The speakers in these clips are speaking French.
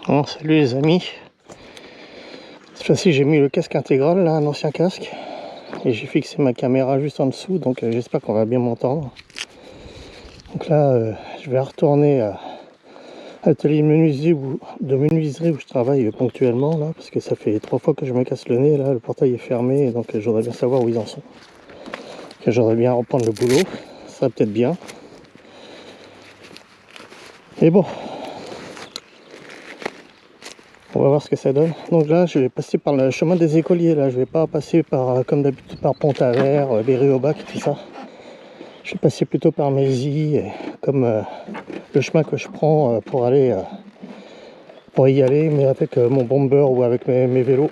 Bon, salut les amis. Cette fois-ci j'ai mis le casque intégral, là, un ancien casque. Et j'ai fixé ma caméra juste en dessous, donc j'espère qu'on va bien m'entendre. Donc là, je vais retourner à l'atelier de menuiserie où je travaille ponctuellement, là, parce que ça fait 3 fois que je me casse le nez, là, le portail est fermé, et donc j'aurais bien savoir où ils en sont. Que j'aurais bien reprendre le boulot, ça serait peut-être bien. Et bon, on va voir ce que ça donne. Donc là, je vais passer par le chemin des écoliers. Là, je vais pas passer par, comme d'habitude, par Pont-à-Vert, Berry-au-Bac, tout ça. Je vais passer plutôt par Mézy, comme le chemin que je prends pour aller, pour y aller, mais avec mon bomber ou avec mes vélos.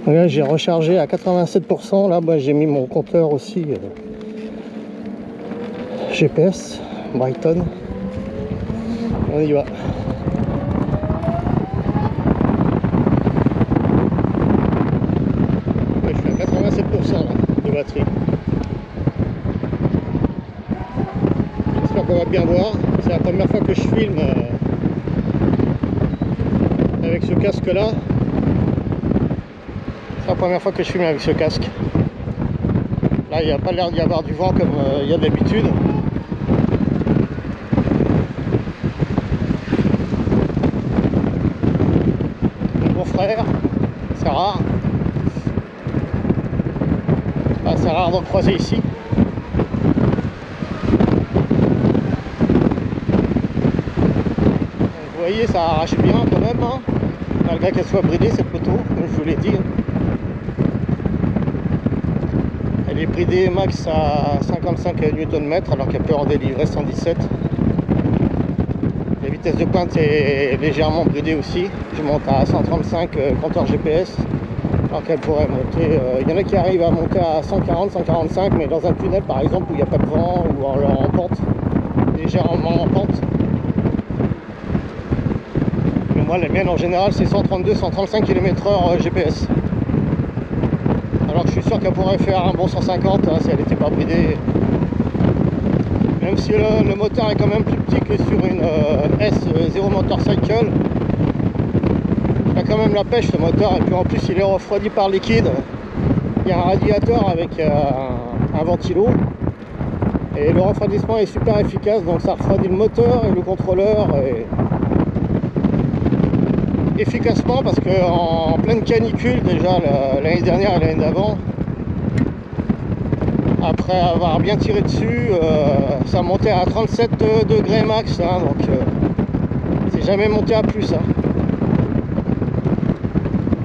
Donc là, j'ai rechargé à 87%. Là, bah, j'ai mis mon compteur aussi GPS, Brighton. On y va. Ouais, je suis à 87% là, de batterie. J'espère qu'on va bien voir. C'est la première fois que je filme avec ce casque là. C'est la première fois que je filme avec ce casque. Là, il n'y a pas l'air d'y avoir du vent comme il y a d'habitude. Mon frère, c'est rare. Enfin, c'est rare d'en croiser ici. Vous voyez, ça arrache bien quand même, hein, malgré qu'elle soit bridée cette moto, comme je vous l'ai dit. Elle est bridée max à 55 Nm alors qu'elle peut en délivrer 117. La vitesse de pointe est légèrement bridée aussi. Je monte à 135 compteur GPS alors qu'elle pourrait monter. Il y en a qui arrivent à monter à 140, 145, mais dans un tunnel par exemple où il n'y a pas de vent ou en pente, légèrement en pente. Mais moi, la mienne en général, c'est 132, 135 km/h GPS. Alors que je suis sûr qu'elle pourrait faire un bon 150 hein, si elle n'était pas bridée. Même si le moteur est quand même plus petit que sur une S0 Motorcycle. Il a quand même la pêche ce moteur, et puis en plus il est refroidi par liquide. Il y a un radiateur avec un ventilo. Et le refroidissement est super efficace, donc ça refroidit le moteur et le contrôleur efficacement, parce qu'en pleine canicule déjà l'année dernière et l'année d'avant, après avoir bien tiré dessus, ça montait à 37 degrés max, hein, donc c'est jamais monté à plus. Hein.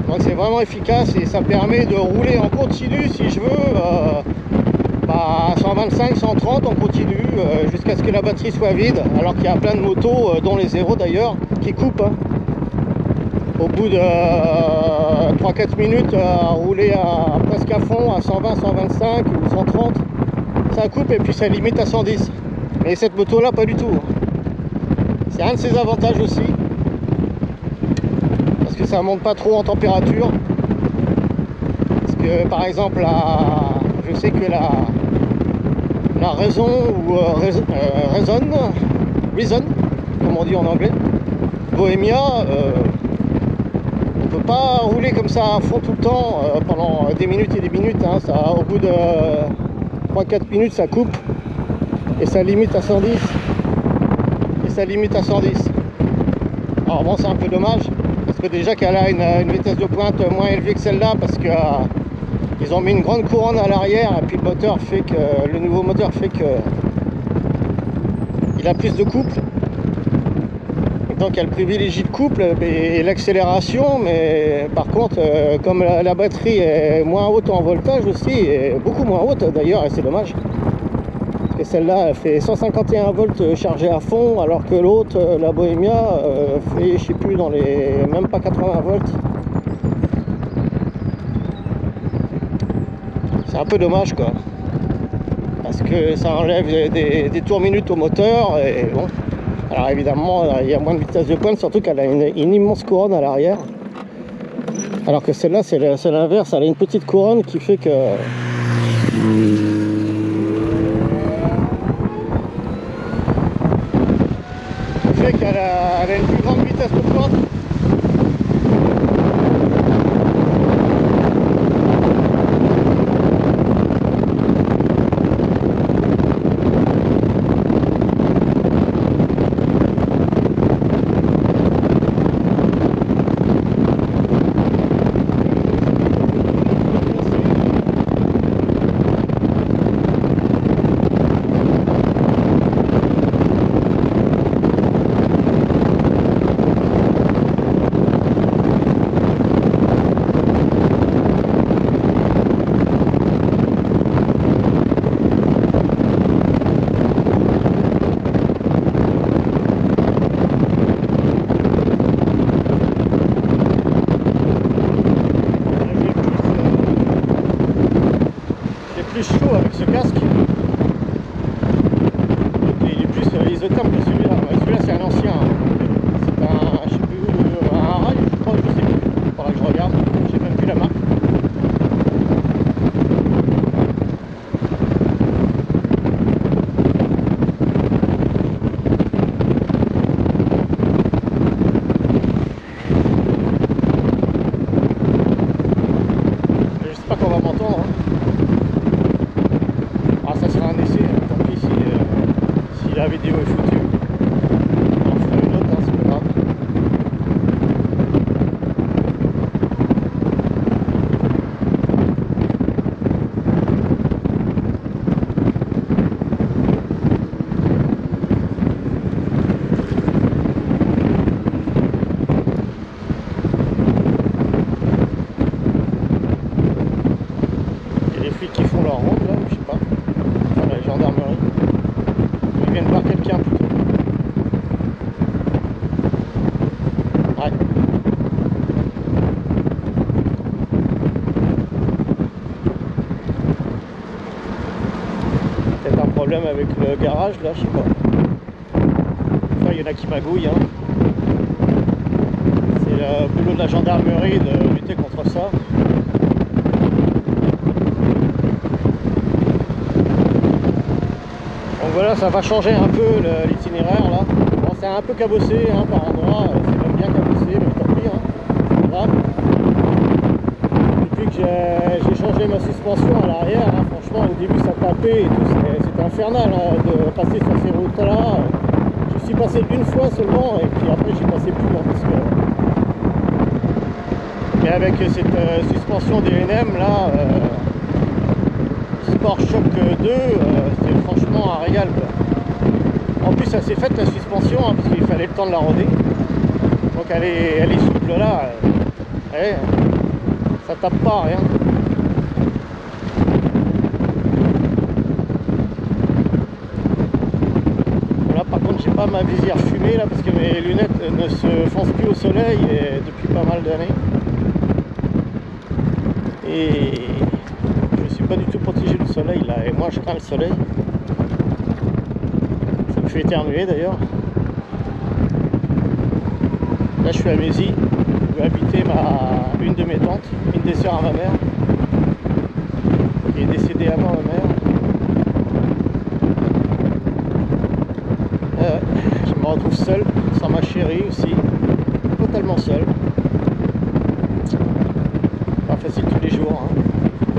Donc c'est vraiment efficace et ça permet de rouler en continu si je veux, à 125, 130 en continu, jusqu'à ce que la batterie soit vide, alors qu'il y a plein de motos, dont les zéros d'ailleurs, qui coupent. Hein. Au bout de 3-4 minutes à rouler presque à fond, à 120, 125 ou 130, ça coupe et puis ça limite à 110. Mais cette moto là, pas du tout. C'est un de ses avantages aussi, parce que ça monte pas trop en température. Parce que par exemple, je sais que la Reason ou Reason, comme on dit en anglais, Bohemia, on peut pas rouler comme ça à fond tout le temps pendant des minutes et des minutes. Hein. Ça, au bout de 3-4 minutes, ça coupe et ça limite à 110. Et ça limite à 110. Alors bon, c'est un peu dommage parce que déjà qu'elle a une vitesse de pointe moins élevée que celle-là, parce que ils ont mis une grande couronne à l'arrière, et puis le nouveau moteur fait que il a plus de couple. Donc elle privilégie le couple et l'accélération, mais par contre, comme la batterie est moins haute en voltage aussi, et beaucoup moins haute d'ailleurs, et c'est dommage. Parce que celle-là, elle fait 151 volts chargée à fond, alors que l'autre, la Bohemia, fait, je sais plus, même pas 80 volts. C'est un peu dommage quoi, parce que ça enlève des tours minutes au moteur, et bon. Alors évidemment, il y a moins de vitesse de pointe, surtout qu'elle a une immense couronne à l'arrière. Alors que celle-là, c'est l'inverse, elle a une petite couronne qui fait que... qu'elle a une plus grande vitesse de pointe. Plus chaud avec ce casque. Il est plus isotherme que celui-là. Celui-là c'est un ancien. C'est un, je sais plus, un rail, je crois, je sais plus. Il faudra que je regarde. J'ai même plus la marque. Je sais pas qu'on va m'entendre. La vidéo est foutue. On en fera une autre, hein, c'est pas grave. Il y a les flics qui font leur ronde là, je sais pas. Enfin, la gendarmerie. Ils viennent voir quelqu'un plutôt. Ouais. Peut-être un problème avec le garage là, je sais pas. Enfin, il y en a qui magouillent. Hein. C'est le boulot de la gendarmerie de lutter contre ça. Donc voilà, ça va changer un peu l'itinéraire là. Bon, c'est un peu cabossé hein, par endroits, c'est même bien cabossé, mais tant pis, hein. Voilà. Depuis que j'ai changé ma suspension à l'arrière, hein, franchement au début ça tapait et tout, c'était infernal hein, de passer sur ces routes là. Je suis passé une fois seulement et puis après j'ai passé plus hein, parce que... Mais avec cette suspension DNM là, Sport Choc 2, c'est franchement un régal quoi. En plus elle s'est faite la suspension hein, parce qu'il fallait le temps de la roder. Donc elle est souple là. Ça tape pas rien. Là par contre j'ai pas ma visière fumée là parce que mes lunettes ne se foncent plus au soleil depuis pas mal d'années. Et je suis pas du tout protégé du soleil là, et moi je crains le soleil. Ça me fait éternuer d'ailleurs. Là je suis à Mézy, je vais habiter une de mes tantes, une des sœurs à ma mère, qui est décédée avant ma mère. Je me retrouve seul, sans ma chérie aussi, totalement seul.